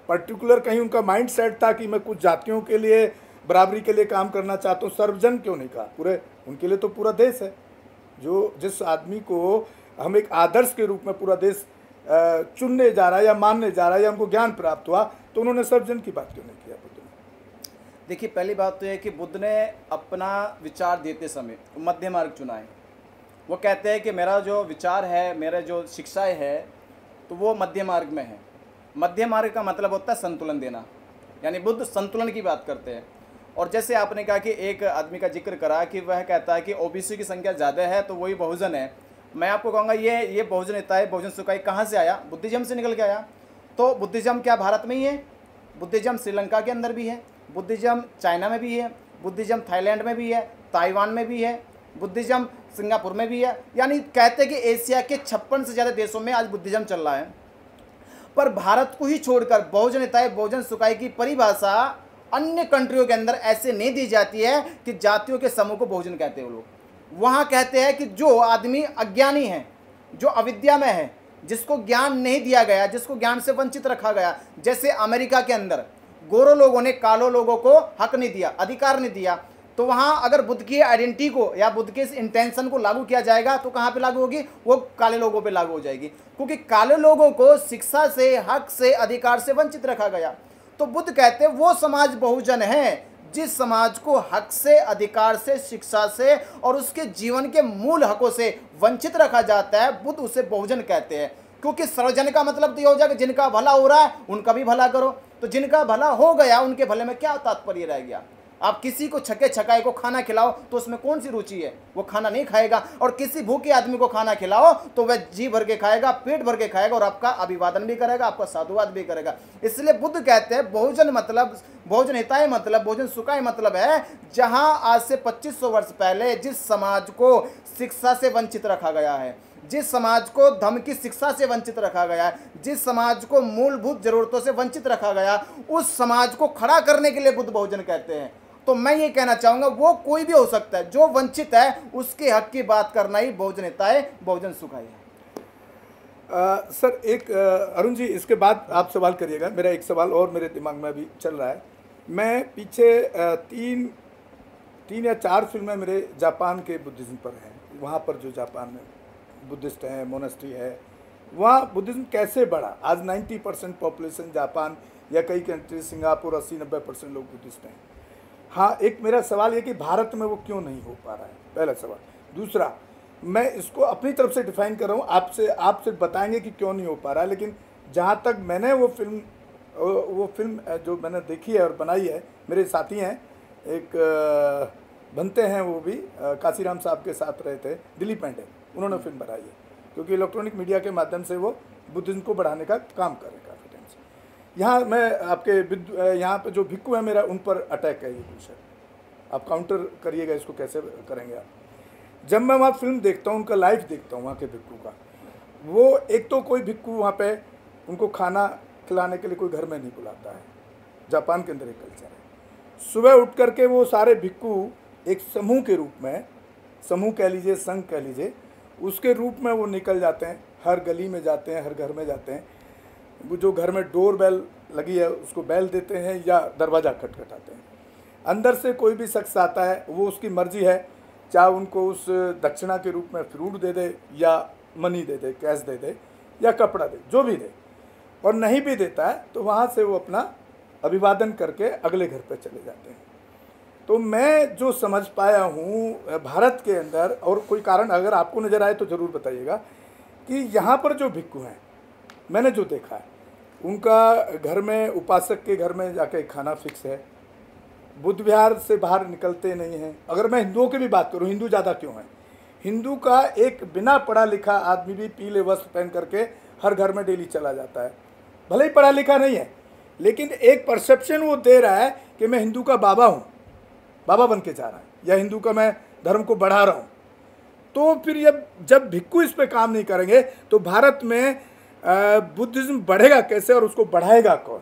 पर्टिकुलर कहीं उनका माइंड सेट था कि मैं कुछ जातियों के लिए बराबरी के लिए काम करना चाहता हूँ? सर्वजन क्यों नहीं कहा? पूरे उनके लिए तो पूरा देश है। जो जिस आदमी को हम एक आदर्श के रूप में पूरा देश चुनने जा रहा है या मानने जा रहा है या हमको ज्ञान प्राप्त हुआ, तो उन्होंने सर्वजन की बात क्यों नहीं किया बुद्ध ने? देखिए, पहली बात तो यह कि बुद्ध ने अपना विचार देते समय मध्य मार्ग चुना है। वो कहते हैं कि मेरा जो विचार है, मेरा जो शिक्षाएं है, तो वो मध्य मार्ग में है। मध्य मार्ग का मतलब होता है संतुलन देना, यानी बुद्ध संतुलन की बात करते हैं। और जैसे आपने कहा कि एक आदमी का जिक्र करा कि वह कहता है कि ओबीसी की संख्या ज़्यादा है तो वही बहुजन है। मैं आपको कहूँगा ये बहुजन हिताय, बहुजन सुखाय कहाँ से आया? बुद्धिज्म से निकल के आया। तो बुद्धिज्म क्या भारत में ही है? बुद्धिज्म श्रीलंका के अंदर भी है, बुद्धिज्म चाइना में भी है, बुद्धिज्म थाईलैंड में भी है, ताइवान में भी है, बुद्धिज्म सिंगापुर में भी है। यानी कहते हैं कि एशिया के 56 से ज़्यादा देशों में आज बुद्धिज्म चल रहा है। पर भारत को ही छोड़कर बहुजन हिताय, बहुजन सुखाय की परिभाषा अन्य कंट्रियों के अंदर ऐसे नहीं दी जाती है कि जातियों के समूह को बहुजन कहते हैं। वो लोग वहाँ कहते हैं कि जो आदमी अज्ञानी है, जो अविद्या में है, जिसको ज्ञान नहीं दिया गया, जिसको ज्ञान से वंचित रखा गया। जैसे अमेरिका के अंदर गोरों लोगों ने कालो लोगों को हक नहीं दिया, अधिकार नहीं दिया, तो वहाँ अगर बुद्ध की आइडेंटिटी को या बुद्ध के इस इंटेंशन को लागू किया जाएगा तो कहाँ पे लागू होगी? वो काले लोगों पे लागू हो जाएगी, क्योंकि काले लोगों को शिक्षा से, हक से, अधिकार से वंचित रखा गया। तो बुद्ध कहते हैं वो समाज बहुजन है जिस समाज को हक से, अधिकार से, शिक्षा से और उसके जीवन के मूल हकों से वंचित रखा जाता है, बुद्ध उसे बहुजन कहते हैं। क्योंकि सर्वजन का मतलब तो ये हो जाएगा जिनका भला हो रहा है उनका भी भला करो। तो जिनका भला हो गया उनके भले में क्या तात्पर्य रह गया? आप किसी को छके छकाए को खाना खिलाओ तो उसमें कौन सी रुचि है? वो खाना नहीं खाएगा। और किसी भूखे आदमी को खाना खिलाओ तो वह जी भर के खाएगा, पेट भर के खाएगा और आपका अभिवादन भी करेगा, आपका साधुवाद भी करेगा। इसलिए बुद्ध कहते हैं बहुजन मतलब, बहुजन हिताय मतलब, बहुजन सुखाय मतलब है जहां आज से 2500 वर्ष पहले जिस समाज को शिक्षा से वंचित रखा गया है, जिस समाज को धर्म की शिक्षा से वंचित रखा गया है, जिस समाज को मूलभूत जरूरतों से वंचित रखा गया, उस समाज को खड़ा करने के लिए बुद्ध बहुजन कहते हैं। तो मैं ये कहना चाहूँगा वो कोई भी हो सकता है, जो वंचित है उसके हक की बात करना ही बहुजन हिताय, बहुजन सुखाय है। सर एक अरुण जी, इसके बाद आप सवाल करिएगा। मेरा एक सवाल और मेरे दिमाग में अभी चल रहा है। मैं पीछे तीन या चार फिल्में मेरे जापान के बुद्धिज़्म पर हैं। वहाँ पर जो जापान में बुद्धिस्ट हैं, मोनेस्ट्री है, वहाँ बुद्धिज़्म कैसे बढ़ा। आज 90% पॉपुलेशन जापान या कई कंट्री, सिंगापुर 80-90% लोग बुद्धिस्ट हैं। हाँ, एक मेरा सवाल ये कि भारत में वो क्यों नहीं हो पा रहा है, पहला सवाल। दूसरा, मैं इसको अपनी तरफ से डिफाइन कर रहा हूँ, आप सिर्फ बताएंगे कि क्यों नहीं हो पा रहा है। लेकिन जहाँ तक मैंने वो फिल्म जो मैंने देखी है और बनाई है, मेरे साथी हैं एक बनते हैं, वो भी काशीराम साहब के साथ रहे थे, दिलीप पांडे, उन्होंने फिल्म बनाई है। क्योंकि इलेक्ट्रॉनिक मीडिया के माध्यम से वो बुद्धिज्म को बढ़ाने का काम कर रहे हैं काफ़ी टाइम से। यहाँ मैं आपके यहाँ पे जो भिक्खु है मेरा, उन पर अटैक है ये क्वेश्चन, आप काउंटर करिएगा इसको, कैसे करेंगे आप। जब मैं वहाँ फिल्म देखता हूँ, उनका लाइफ देखता हूँ वहाँ के भिक्खु का, वो एक तो कोई भिक्खु वहाँ पे उनको खाना खिलाने के लिए कोई घर में नहीं बुलाता है। जापान के अंदर एक कल्चर है, सुबह उठ करके वो सारे भिक्खु एक समूह के रूप में, समूह कह लीजिए, संघ कह लीजिए, उसके रूप में वो निकल जाते हैं, हर गली में जाते हैं, हर घर में जाते हैं। वो जो घर में डोर बेल लगी है उसको बेल देते हैं या दरवाज़ा खटखटाते हैं। अंदर से कोई भी शख्स आता है, वो उसकी मर्जी है, चाहे उनको उस दक्षिणा के रूप में फ्रूट दे दे या मनी दे दे, कैश दे दे या कपड़ा दे, जो भी दे। और नहीं भी देता है तो वहाँ से वो अपना अभिवादन करके अगले घर पर चले जाते हैं। तो मैं जो समझ पाया हूँ भारत के अंदर, और कोई कारण अगर आपको नज़र आए तो ज़रूर बताइएगा, कि यहाँ पर जो भिक्खु हैं, मैंने जो देखा है, उनका घर में, उपासक के घर में जाके खाना फिक्स है, बुद्ध विहार से बाहर निकलते नहीं हैं। अगर मैं हिंदुओं की भी बात करूं, हिंदू ज़्यादा क्यों हैं? हिंदू का एक बिना पढ़ा लिखा आदमी भी पीले वस्त्र पहन करके हर घर में डेली चला जाता है, भले ही पढ़ा लिखा नहीं है, लेकिन एक परसेप्शन वो दे रहा है कि मैं हिंदू का बाबा हूँ, बाबा बन के जा रहा है, या हिंदू का मैं धर्म को बढ़ा रहा हूँ। तो फिर ये जब भिक्खू इस पे काम नहीं करेंगे तो भारत में बुद्धिज्म बढ़ेगा कैसे और उसको बढ़ाएगा कौन?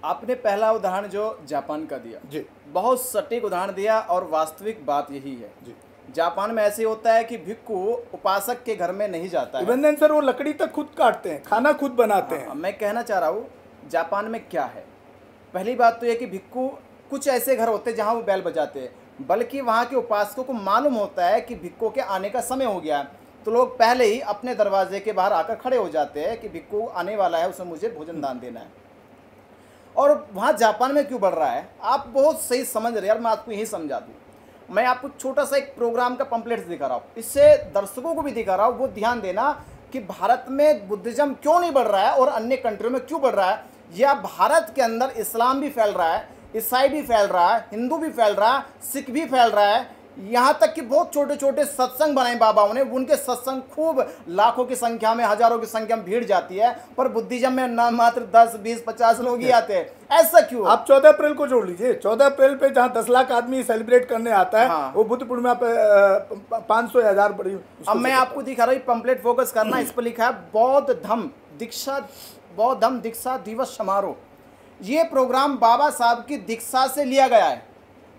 आपने पहला उदाहरण जो जापान का दिया जी, बहुत सटीक उदाहरण दिया और वास्तविक बात यही है जी। जापान में ऐसे होता है कि भिक्खु उपासक के घर में नहीं जाता है। इवन देन सर वो लकड़ी तक खुद काटते हैं, खाना खुद बनाते हैं। मैं कहना चाह रहा हूँ जापान में क्या है। पहली बात तो यह कि भिक्खु कुछ ऐसे घर होते हैं जहाँ वो बैल बजाते हैं, बल्कि वहाँ के उपासकों को मालूम होता है कि भिक्खु के आने का समय हो गया है, तो लोग पहले ही अपने दरवाजे के बाहर आकर खड़े हो जाते हैं कि भिक्खु आने वाला है, उसे मुझे भोजन दान देना है। और वहाँ जापान में क्यों बढ़ रहा है आप बहुत सही समझ रहे हैं यार, मैं आपको यही समझा दूँ। मैं आपको छोटा सा एक प्रोग्राम का पंपलेट दिखा रहा हूँ, इससे दर्शकों को भी दिखा रहा हूँ, वो ध्यान देना कि भारत में बुद्धिज्म क्यों नहीं बढ़ रहा है और अन्य कंट्रियों में क्यों बढ़ रहा है। या भारत के अंदर इस्लाम भी फैल रहा है, ईसाई भी फैल रहा है, हिंदू भी फैल रहा है, सिख भी फैल रहा है, यहाँ तक कि बहुत छोटे छोटे सत्संग बनाए बाबाओं ने, उनके सत्संग खूब लाखों की संख्या में, हजारों की संख्या में भीड़ जाती है, पर बुद्धिज्म में ना मात्र 10, 20, 50 लोग ही आते हैं। ऐसा क्यों? आप 14 अप्रैल को जोड़ लीजिए, 14 अप्रैल पे जहाँ 10 लाख आदमी सेलिब्रेट करने आता है, हाँ। वो बुद्ध पूर्णिमा पे 500 या 1000 बड़ी। अब मैं आपको दिखा रहा हूँ पंपलेट, फोकस करना, इस पर लिखा है बौद्ध धम्म दीक्षा दिवस समारोह। ये प्रोग्राम बाबा साहब की दीक्षा से लिया गया है,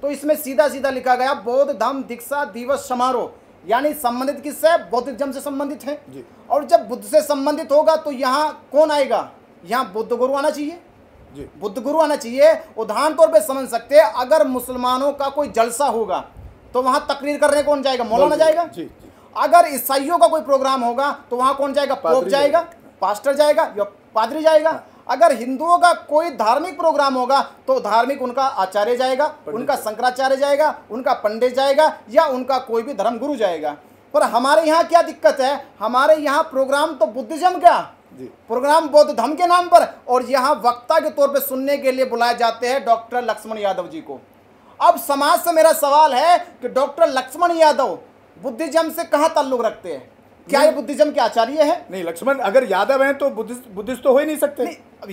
तो इसमें सीधा सीधा लिखा गया बौद्ध धम्म दीक्षा दिवस समारोह, यानी संबंधित किससे? बौद्धिज्म से संबंधित है जी। और जब बुद्ध से संबंधित होगा तो यहाँ कौन आएगा? यहाँ बुद्ध गुरु आना चाहिए जी। बुद्ध गुरु आना चाहिए। उदाहरण तौर पे समझ सकते हैं, अगर मुसलमानों का कोई जलसा होगा तो वहां तकरीर करने कौन जाएगा? मौलाना जाएगा। जी, जी। अगर ईसाइयों का कोई प्रोग्राम होगा तो वहां कौन जाएगा? पोप जाएगा, पास्टर जाएगा या पादरी जाएगा। अगर हिंदुओं का कोई धार्मिक प्रोग्राम होगा तो धार्मिक उनका आचार्य जाएगा, उनका शंकराचार्य जाएगा, उनका पंडित जाएगा, या उनका कोई भी धर्म गुरु जाएगा। पर हमारे यहाँ क्या दिक्कत है? हमारे यहाँ प्रोग्राम तो बुद्धिज्म का प्रोग्राम बौद्ध धर्म के नाम पर, और यहाँ वक्ता के तौर पे सुनने के लिए बुलाए जाते हैं डॉक्टर लक्ष्मण यादव जी को। अब समाज से मेरा सवाल है कि डॉक्टर लक्ष्मण यादव बुद्धिज्म से कहाँ ताल्लुक रखते हैं? क्या ये बुद्धिज्म के आचार्य हैं? नहीं, लक्ष्मण अगर यादव हैं तो बुद्धिस्ट तो हो ही नहीं सकते। अब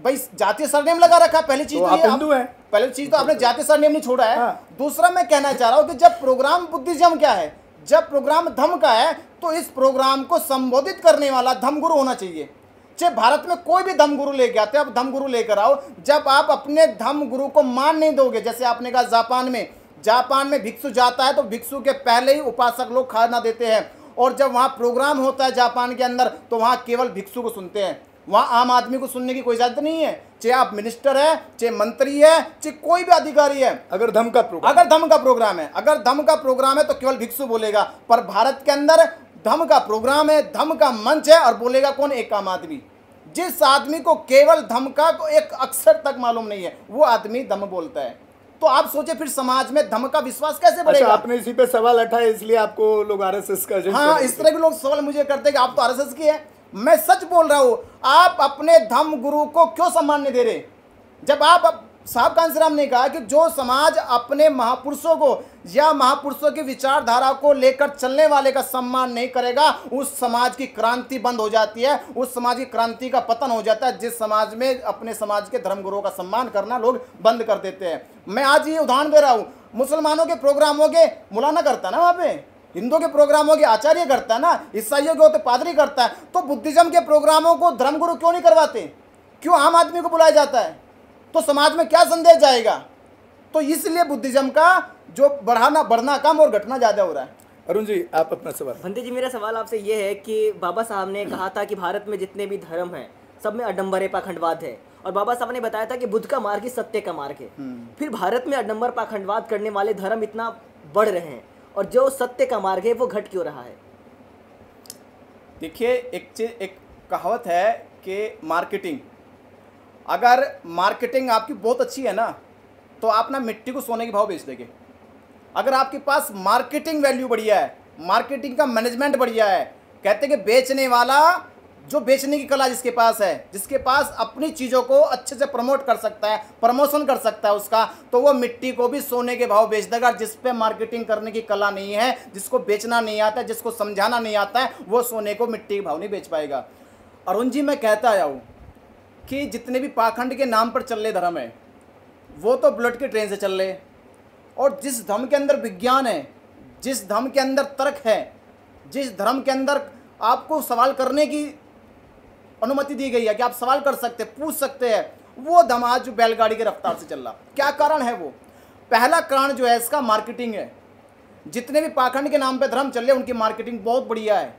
भाई जातीय सरनेम लगा रखा, पहली चीज तो आप हिंदू हैं। पहली चीज तो आपने जातीय सरनेम नहीं छोड़ा है। हाँ। दूसरा मैं कहना चाह रहा हूँ कि जब प्रोग्राम बुद्धिज्म क्या है, जब प्रोग्राम धम्म का है, तो इस प्रोग्राम को संबोधित करने वाला धम्म गुरु होना चाहिए। चाहे भारत में कोई भी धम्म गुरु लेके आते हैं, आप धम्म गुरु लेकर आओ। जब आप अपने धम्म गुरु को मान नहीं दोगे, जैसे आपने कहा जापान में भिक्षु जाता है तो भिक्षु के पहले ही उपासक लोग खाना देते हैं, और जब वहाँ प्रोग्राम होता है जापान के अंदर तो वहाँ केवल भिक्षु को सुनते हैं, वहाँ आम आदमी को सुनने की कोई इजाजत नहीं है। चाहे आप मिनिस्टर है, चाहे मंत्री है, चाहे कोई भी अधिकारी है। अगर धम्म का प्रोग्राम का प्रोग्राम है तो केवल भिक्षु बोलेगा। पर भारत के अंदर धम्म का प्रोग्राम है, धम्म का मंच है, और बोलेगा कौन? एक आम आदमी। जिस आदमी को केवल धम्म का एक अक्षर तक मालूम नहीं है, वो आदमी धम्म बोलता है। तो आप सोचे फिर समाज में धम्म का विश्वास कैसे बढ़ेगा? अच्छा, आपने इसी पे सवाल उठाया इसलिए आपको लोग आरएसएस का एजेंट हाँ, इस तरह के लोग सवाल मुझे करते हैं कि आप तो आरएसएस की है। मैं सच बोल रहा हूँ, आप अपने धम्म गुरु को क्यों सम्मान नहीं दे रहे? जब आप साहब कांसीराम ने कहा कि जो समाज अपने महापुरुषों को या महापुरुषों की विचारधारा को लेकर चलने वाले का सम्मान नहीं करेगा, उस समाज की क्रांति बंद हो जाती है, उस समाज की क्रांति का पतन हो जाता है। जिस समाज में अपने समाज के धर्मगुरुओं का सम्मान करना लोग बंद कर देते हैं। मैं आज ये उदाहरण दे रहा हूँ, मुसलमानों के प्रोग्रामों के मौलाना करता है ना, वहाँ पे हिंदुओं के प्रोग्रामों के आचार्य करता है ना, ईसाइयों के होते पादरी करता है। तो बुद्धिज्म के प्रोग्रामों को धर्मगुरु क्यों नहीं करवाते? क्यों आम आदमी को बुलाया जाता है? तो समाज में क्या संदेश जाएगा? तो इसलिए बुद्धिज्म का जो बढ़ना कम और घटना ज्यादा हो रहा है। अरुण जी, आप अपना सवाल। भंते जी, मेरा सवाल आपसे ये है कि बाबा साहब ने कहा था कि भारत में जितने भी धर्म हैं सब में आडंबर पाखंडवाद है, और बाबा साहब ने बताया था कि बुद्ध का मार्ग ही सत्य का मार्ग है। फिर भारत में आडंबर पाखंडवाद करने वाले धर्म इतना बढ़ रहे हैं, और जो सत्य का मार्ग है वो घट क्यों रहा है? देखिए, एक कहावत है कि मार्केटिंग, अगर मार्केटिंग आपकी बहुत अच्छी है ना, तो आप ना मिट्टी को सोने के भाव बेच देंगे। अगर आपके पास मार्केटिंग वैल्यू बढ़िया है, मार्केटिंग का मैनेजमेंट बढ़िया है, कहते हैं कि बेचने वाला जो बेचने की कला जिसके पास है, जिसके पास अपनी चीज़ों को अच्छे से प्रमोट कर सकता है, प्रमोशन कर सकता है उसका, तो वो मिट्टी को भी सोने के भाव बेच देगा। जिस पे मार्केटिंग करने की कला नहीं है, जिसको बेचना नहीं आता, जिसको समझाना नहीं आता है, वो सोने को मिट्टी के भाव नहीं बेच पाएगा। अरुण जी, मैं कहता आया हूँ कि जितने भी पाखंड के नाम पर चल रहे धर्म है, वो तो बुलेट की ट्रेन से चल रहे, और जिस धर्म के अंदर विज्ञान है, जिस धर्म के अंदर तर्क है, जिस धर्म के अंदर आपको सवाल करने की अनुमति दी गई है कि आप सवाल कर सकते, पूछ सकते हैं, वो धर्म आज जो बैलगाड़ी की रफ्तार से चल रहा। क्या कारण है? वो पहला कारण जो है इसका मार्केटिंग है। जितने भी पाखंड के नाम पे धर्म चल रहे उनकी मार्केटिंग बहुत बढ़िया है।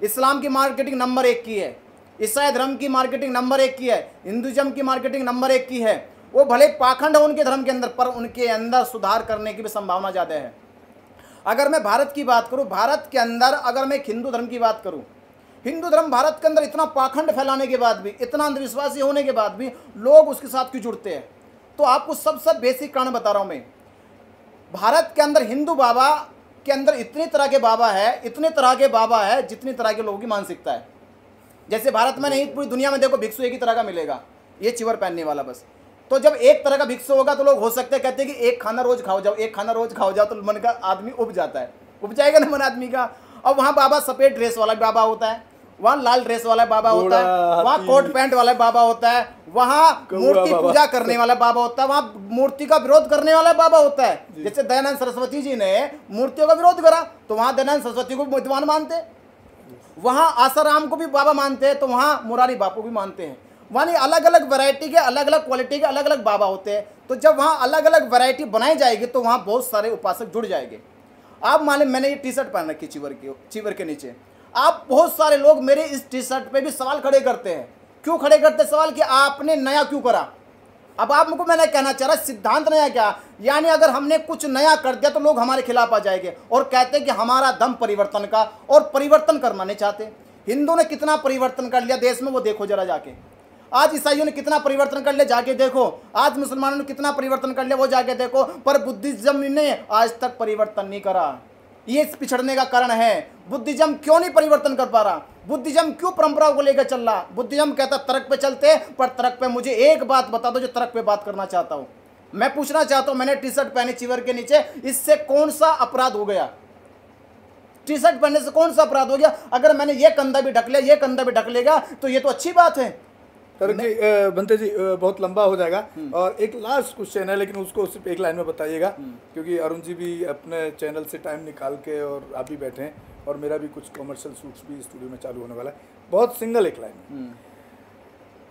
इस्लाम की मार्केटिंग नंबर 1 की है, ईसाई धर्म की मार्केटिंग नंबर 1 की है, हिंदुइज्म की मार्केटिंग नंबर 1 की है। वो भले पाखंड है उनके धर्म के अंदर, पर उनके अंदर सुधार करने की भी संभावना ज़्यादा है। अगर मैं भारत की बात करूं, भारत के अंदर अगर मैं हिंदू धर्म की बात करूं, हिंदू धर्म भारत के अंदर इतना पाखंड फैलाने के बाद भी, इतना अंधविश्वासी होने के बाद भी लोग उसके साथ क्यों जुड़ते हैं? तो आपको सबसे बेसिक कारण बता रहा हूं मैं। भारत के अंदर हिंदू बाबा के अंदर इतनी तरह के बाबा है, इतने तरह के बाबा है जितनी तरह के लोगों की मानसिकता है। जैसे भारत में नहीं, पूरी दुनिया में देखो भिक्षु एक ही तरह का मिलेगा, ये चिवर पहनने वाला बस। तो जब एक तरह का भिक्षु होगा तो लोग हो सकते हैं कहते हैं कि एक खाना रोज खाओ जाओ, एक खाना रोज खाओ जाओ, तो मन का आदमी उब जाता है, उब जाएगा ना मन आदमी का। अब वहाँ बाबा सफेद ड्रेस वाला बाबा होता है, वहाँ लाल ड्रेस वाला बाबा होता है, वहाँ कोट पैंट वाला बाबा होता है, वहाँ मूर्ति पूजा करने वाला बाबा होता है, वहाँ मूर्ति का विरोध करने वाला बाबा होता है। जैसे दयानंद सरस्वती जी ने मूर्तियों का विरोध करा तो वहाँ दयानंद सरस्वती को विद्वान मानते, वहाँ आसाराम को भी बाबा मानते हैं, तो वहाँ मुरारी बापू भी मानते हैं। वहाँ अलग अलग वैरायटी के, अलग अलग क्वालिटी के अलग अलग बाबा होते हैं। तो जब वहाँ अलग अलग वैरायटी बनाई जाएगी तो वहाँ बहुत सारे उपासक जुड़ जाएंगे। आप मान लें मैंने ये टी शर्ट पहन रखी चिवर के नीचे, आप बहुत सारे लोग मेरे इस टी शर्ट पे भी सवाल खड़े करते हैं। क्यों खड़े करते सवाल कि आपने नया क्यों करा? अब आपको मैंने कहना चाह रहा सिद्धांत नया क्या, यानी अगर हमने कुछ नया कर दिया तो लोग हमारे खिलाफ आ जाएंगे और कहते हैं कि हमारा दम परिवर्तन का, और परिवर्तन करना नहीं चाहते। हिंदू ने कितना परिवर्तन कर लिया देश में, वो देखो जरा जाके। आज ईसाइयों ने कितना परिवर्तन कर लिया, जाके देखो। आज मुसलमानों ने कितना परिवर्तन कर लिया, वो जाके देखो। पर बुद्धिज्म ने आज तक परिवर्तन नहीं करा। ये पिछड़ने का कारण है। बुद्धिज्म क्यों नहीं परिवर्तन कर पा रहा? बुद्धिज्म क्यों परंपराओं को लेकर चल रहा? बुद्धिज्म कहता तर्क पे चलते, पर तर्क पे मुझे एक बात बता दो जो तर्क पे बात करना चाहता हूँ। मैं पूछना चाहता हूँ, मैंने टी शर्ट पहनी चिवर के नीचे, इससे कौन सा अपराध हो गया? टी शर्ट पहनने से कौन सा अपराध हो गया? अगर मैंने ये कंधा भी ढक लिया, ये कंधा भी ढक लेगा तो ये तो अच्छी बात है। बनते जी बहुत लंबा हो जाएगा और एक लास्ट क्वेश्चन है, लेकिन उसको सिर्फ एक लाइन में बताइएगा, क्योंकि अरुण जी भी अपने चैनल से टाइम निकाल के और आप भी बैठे हैं, और मेरा भी कुछ कमर्शियल शूट्स भी स्टूडियो में चालू होने वाला है। बहुत सिंगल एक लाइन,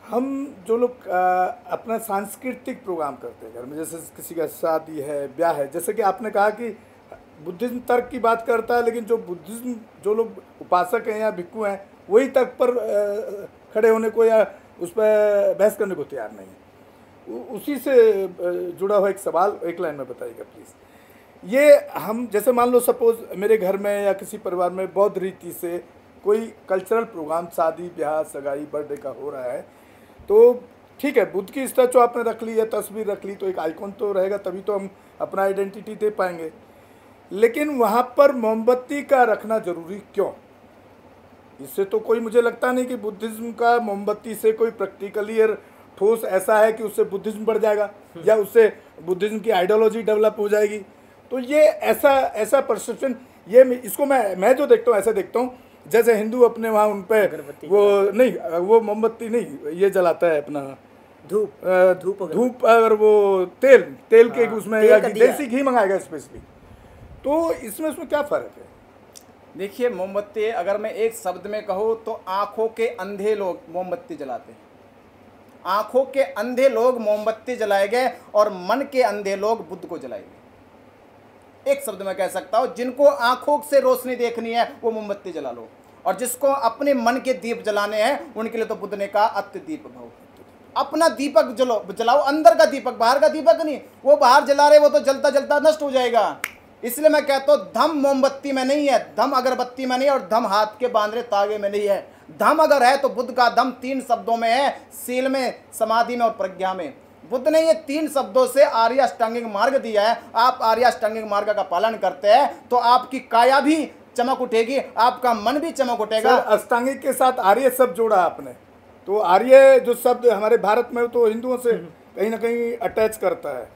हम जो लोग अपना सांस्कृतिक प्रोग्राम करते हैं घर में, जैसे किसी का शादी है, ब्याह है, जैसे कि आपने कहा कि बुद्धिज्म तर्क की बात करता है, लेकिन जो बुद्धिज्म जो लोग उपासक हैं या भिक्खु हैं वही तर्क पर खड़े होने को या उस पर बहस करने को तैयार नहीं है। उसी से जुड़ा हुआ एक सवाल एक लाइन में बताइएगा प्लीज़। ये हम जैसे मान लो सपोज मेरे घर में या किसी परिवार में बौद्ध रीति से कोई कल्चरल प्रोग्राम, शादी ब्याह सगाई बर्थडे का हो रहा है, तो ठीक है, बुद्ध की स्टैचू आपने रख ली है, तस्वीर रख ली, तो एक आइकॉन तो रहेगा, तभी तो हम अपना आइडेंटिटी दे पाएंगे। लेकिन वहाँ पर मोमबत्ती का रखना जरूरी क्यों? इससे तो कोई मुझे लगता नहीं कि बुद्धिज्म का मोमबत्ती से कोई प्रैक्टिकली और ठोस ऐसा है कि उससे बुद्धिज्म बढ़ जाएगा या उससे बुद्धिज्म की आइडियोलॉजी डेवलप हो जाएगी। तो ये ऐसा परसेप्शन, ये इसको मैं जो देखता हूँ ऐसा देखता हूँ जैसे हिंदू अपने वहाँ उन पर वो नहीं, वो मोमबत्ती नहीं, ये जलाता है अपना धूप और वो तेल के उसमें या देसी घी मंगाएगा स्पेशली। तो इसमें क्या फ़र्क है? देखिए, मोमबत्ती अगर मैं एक शब्द में कहूँ तो आंखों के अंधे लोग मोमबत्ती जलाते हैं। आंखों के अंधे लोग मोमबत्ती जलाएंगे और मन के अंधे लोग बुद्ध को जलाएंगे। एक शब्द में कह सकता हूँ, जिनको आंखों से रोशनी देखनी है वो मोमबत्ती जला लो, और जिसको अपने मन के दीप जलाने हैं उनके लिए तो बुद्ध ने कहा अत्य दीप भव। अपना दीपक जलाओ, अंदर का दीपक, बाहर का दीपक नहीं। वो बाहर जला रहे वो तो जलता जलता नष्ट हो जाएगा। इसलिए मैं कहता हूँ धम मोमबत्ती में नहीं है, धम अगरबत्ती में नहीं, और धम हाथ के बांधे तागे में नहीं है। धम अगर है तो बुद्ध का धम 3 शब्दों में है, सील में, समाधि में और प्रज्ञा में। बुद्ध ने ये 3 शब्दों से आर्य अष्टांगिक मार्ग दिया है। आप आर्य अष्टांगिक मार्ग का पालन करते हैं तो आपकी काया भी चमक उठेगी, आपका मन भी चमक उठेगा। अष्टांगिक के साथ आर्य शब्द जोड़ा आपने, तो आर्य जो शब्द हमारे भारत में तो हिंदुओं से कहीं ना कहीं अटैच करता है।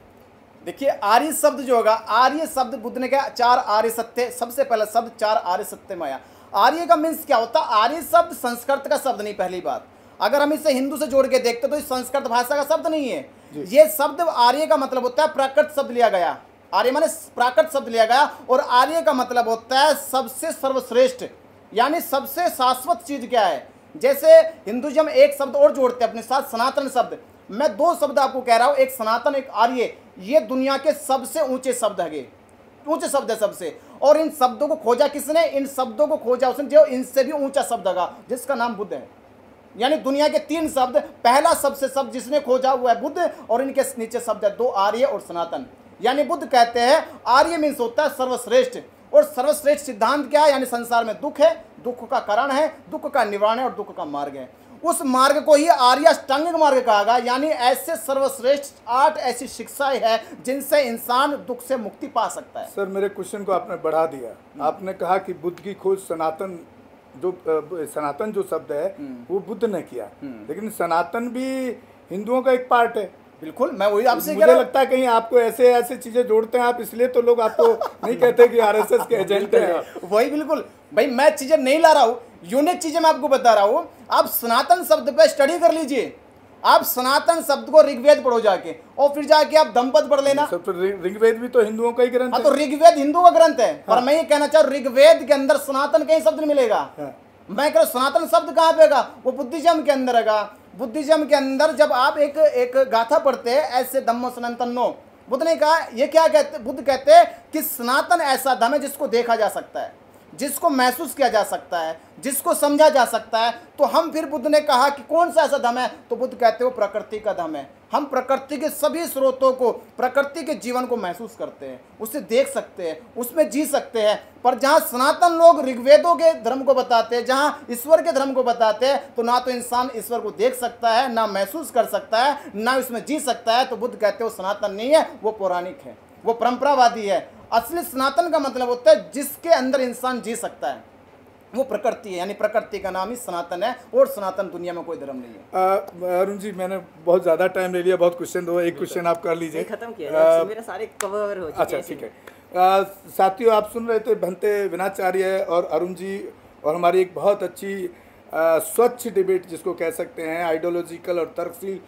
देखिए आर्य शब्द जो होगा, आर्य शब्द बुद्ध ने कहा 4 आर्य सत्य, सबसे पहला शब्द 4 आर्य सत्य में आया। आर्य का मीन्स क्या होता है? आर्य शब्द संस्कृत का शब्द नहीं, पहली बात। अगर हम इसे हिंदू से जोड़ के देखते तो इस संस्कृत भाषा का शब्द नहीं है। ये शब्द आर्य का मतलब होता है प्राकृत शब्द लिया गया, आर्य माने प्राकृत शब्द लिया गया, और आर्य का मतलब होता है सबसे सर्वश्रेष्ठ, यानी सबसे शाश्वत चीज क्या है। जैसे हिंदुइज्म एक शब्द और जोड़ते हैं अपने साथ, सनातन शब्द। मैं 2 शब्द आपको कह रहा हूं, एक सनातन एक आर्य, ये दुनिया के सबसे ऊंचे शब्द है, ऊंचे शब्द है सबसे। और इन शब्दों को खोजा किसने? इन शब्दों को खोजा उसने जो इनसे भी ऊंचा शब्द है, जिसका नाम बुद्ध है। यानी दुनिया के 3 शब्द, पहला सबसे शब्द जिसने खोजा हुआ है बुद्ध, और इनके नीचे शब्द है 2 आर्य और सनातन। यानी बुद्ध कहते हैं आर्य मीन्स होता है सर्वश्रेष्ठ, और सर्वश्रेष्ठ सिद्धांत क्या है? यानी संसार में दुख है, दुख का कारण है, दुख का निवारण है और दुख का मार्ग है। उस मार्ग को ही आर्य अष्टांगिक मार्ग कहा गया। यानी ऐसे सर्वश्रेष्ठ 8 ऐसी शिक्षाएं हैं जिनसे इंसान दुख से मुक्ति पा सकता है। सर मेरे क्वेश्चन को आपने बढ़ा दिया। आपने कहा कि बुद्ध की खोज सनातन जो शब्द है वो बुद्ध ने किया, लेकिन सनातन भी हिंदुओं का एक पार्ट है। बिल्कुल, मैं वही आपसे मुझे लगता है कहीं आपको ऐसे चीजें जोड़ते हैं आप, इसलिए तो लोग आपको नहीं कहते कि आरएसएस के एजेंट हैं। वही बिल्कुल भाई, मैं चीजें नहीं ला रहा हूँ, यूनिक चीजें मैं आपको बता रहा हूँ। आप सनातन शब्द पे स्टडी कर लीजिए, आप सनातन शब्द को ऋग्वेद पढ़ो जाके, और फिर जाके आप दंपत पढ़ लेना। ऋग्वेद भी तो हिंदुओं का ही ग्रंथ है। तो ऋग्वेद हिंदू का ग्रंथ है, पर मैं ये कहना चाह रहा हूँ ऋग्वेद के अंदर सनातन कहीं शब्द नहीं मिलेगा। मैं कह रहा हूँ सनातन शब्द कहाँ पे गा? वो बुद्धिज्म के अंदर है। बुद्धिज्म के अंदर जब आप एक गाथा पढ़ते हैं, ऐसे धम्मो सनातनो, बुद्ध ने कहा, ये क्या कहते? बुद्ध कहते हैं कि सनातन ऐसा धर्म है जिसको देखा जा सकता है, जिसको महसूस किया जा सकता है, जिसको समझा जा सकता है। तो हम फिर बुद्ध ने कहा कि कौन सा ऐसा धर्म है? तो बुद्ध कहते हैं वो प्रकृति का धर्म है। हम प्रकृति के सभी स्रोतों को, प्रकृति के जीवन को महसूस करते हैं, उसे देख सकते हैं, उसमें जी सकते हैं। पर जहाँ सनातन लोग ऋग्वेदों के धर्म को बताते हैं, जहाँ ईश्वर के धर्म को बताते हैं, तो ना तो इंसान ईश्वर को देख सकता है, ना महसूस कर सकता है, ना उसमें जी सकता है। तो बुद्ध कहते हैं वो सनातन नहीं है, वो पौराणिक है, वो परंपरावादी है। असली सनातन का मतलब होता है जिसके अंदर इंसान जी सकता है, वो प्रकृति है। यानी प्रकृति का नाम ही सनातन है, और सनातन दुनिया में कोई धर्म नहीं है। अरुण जी, मैंने बहुत ज़्यादा टाइम ले लिया, बहुत क्वेश्चन दो, एक क्वेश्चन आप कर लीजिए। खत्म किया, मेरे सारे कवर हो चुके। अच्छा ठीक है। साथियों, आप सुन रहे थे भंते विनाचार्य और अरुण जी, और हमारी एक बहुत अच्छी स्वच्छ डिबेट जिसको कह सकते हैं, आइडियोलॉजिकल और तर्कशील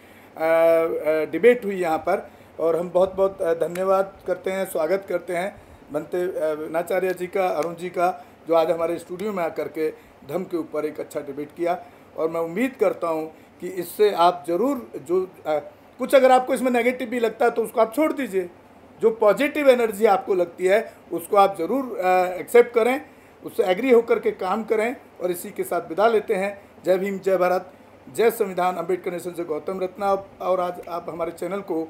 डिबेट हुई यहाँ पर। और हम बहुत बहुत धन्यवाद करते हैं, स्वागत करते हैं भंते विनाचार्य जी का, अरुण जी का, जो आज हमारे स्टूडियो में आकर के धर्म के ऊपर एक अच्छा डिबेट किया। और मैं उम्मीद करता हूँ कि इससे आप ज़रूर जो कुछ अगर आपको इसमें नेगेटिव भी लगता है तो उसको आप छोड़ दीजिए, जो पॉजिटिव एनर्जी आपको लगती है उसको आप ज़रूर एक्सेप्ट करें, उससे एग्री होकर के काम करें। और इसी के साथ विदा लेते हैं। जय भीम, जय भारत, जय संविधान। अम्बेडकर नेशन से गौतम रत्ना। और आज आप हमारे चैनल को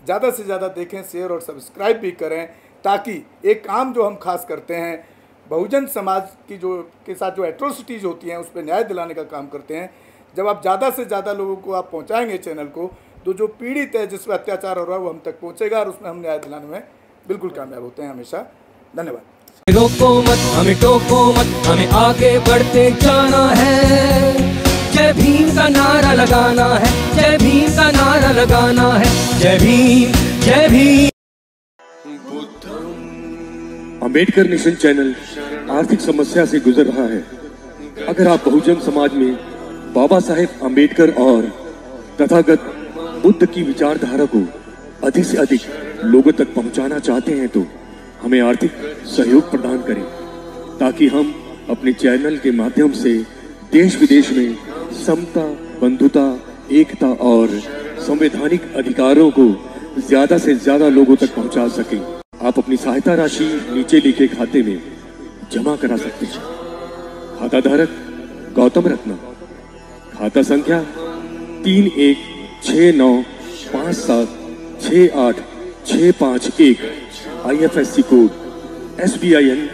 ज़्यादा से ज़्यादा देखें, शेयर और सब्सक्राइब भी करें, ताकि एक काम जो हम खास करते हैं, बहुजन समाज की के साथ जो एट्रोसिटीज़ होती हैं उस पर न्याय दिलाने का काम करते हैं। जब आप ज़्यादा से ज़्यादा लोगों को आप पहुंचाएंगे चैनल को, तो जो पीड़ित है, जिस पर अत्याचार हो रहा है, वो हम तक पहुंचेगा, और उसमें हम न्याय दिलाने में बिल्कुल कामयाब होते हैं हमेशा। धन्यवाद। रोको मत, हमें टोको मत, हमें आगे बढ़ते जाना है। जय भीम का नारा लगाना है, जय भीम का नारा लगाना है। जय भीम, जय भीम। अम्बेडकर नेशन चैनल आर्थिक समस्या से गुजर रहा है। अगर आप बहुजन समाज में बाबा साहेब अम्बेडकर और तथागत बुद्ध की विचारधारा को अधिक से अधिक लोगों तक पहुंचाना चाहते हैं, तो हमें आर्थिक सहयोग प्रदान करें, ताकि हम अपने चैनल के माध्यम से देश विदेश में समता, बंधुता, एकता और संवैधानिक अधिकारों को ज्यादा से ज्यादा लोगों तक पहुंचा सकें। आप अपनी सहायता राशि नीचे लिखे खाते में जमा करा सकते हैं। खाता धारक गौतम रत्ना, खाता संख्या 3169576865 IFSC कोड SBIN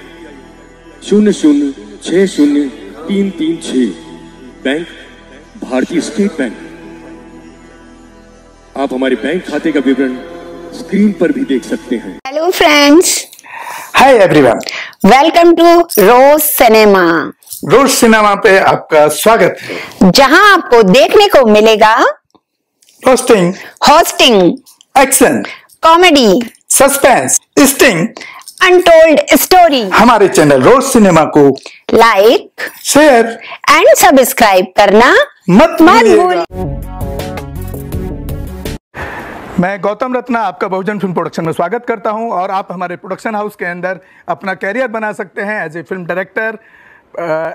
0060336, बैंक भारतीय स्टेट बैंक। आप हमारे बैंक खाते का विवरण स्क्रीन पर भी देख सकते हैं। Hello friends, hi everyone, welcome to Rose Cinema. Rose Cinema पे आपका स्वागत है, जहां आपको देखने को मिलेगा hosting, action, comedy, suspense, sting, untold story. हमारे चैनल रोज सिनेमा को लाइक, शेयर एंड सब्सक्राइब करना मत भूलिएगा। भूलिएगा। मैं गौतम रत्ना आपका बहुजन फिल्म प्रोडक्शन में स्वागत करता हूं और आप हमारे प्रोडक्शन हाउस के अंदर अपना कैरियर बना सकते हैं as a film director,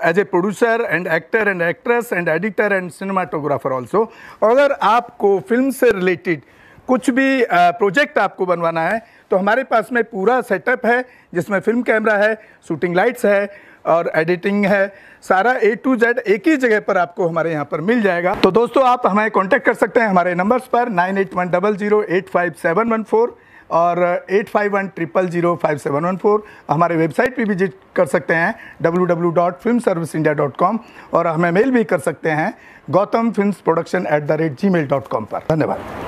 as a producer and actor and actress and editor and cinematographer also. अगर आपको फिल्म से रिलेटेड कुछ भी प्रोजेक्ट आपको बनवाना है तो हमारे पास में पूरा सेटअप है, जिसमें फिल्म कैमरा है, शूटिंग लाइट्स है और एडिटिंग है। सारा A to Z एक ही जगह पर आपको हमारे यहाँ पर मिल जाएगा। तो दोस्तों आप हमें कांटेक्ट कर सकते हैं हमारे नंबर्स पर 9810085714 और 8510005714। हमारे वेबसाइट पे विजिट कर सकते हैं www.filmserviceindia.com और हमें मेल भी कर सकते हैं gautamfilmsproduction@gmail.com पर। धन्यवाद।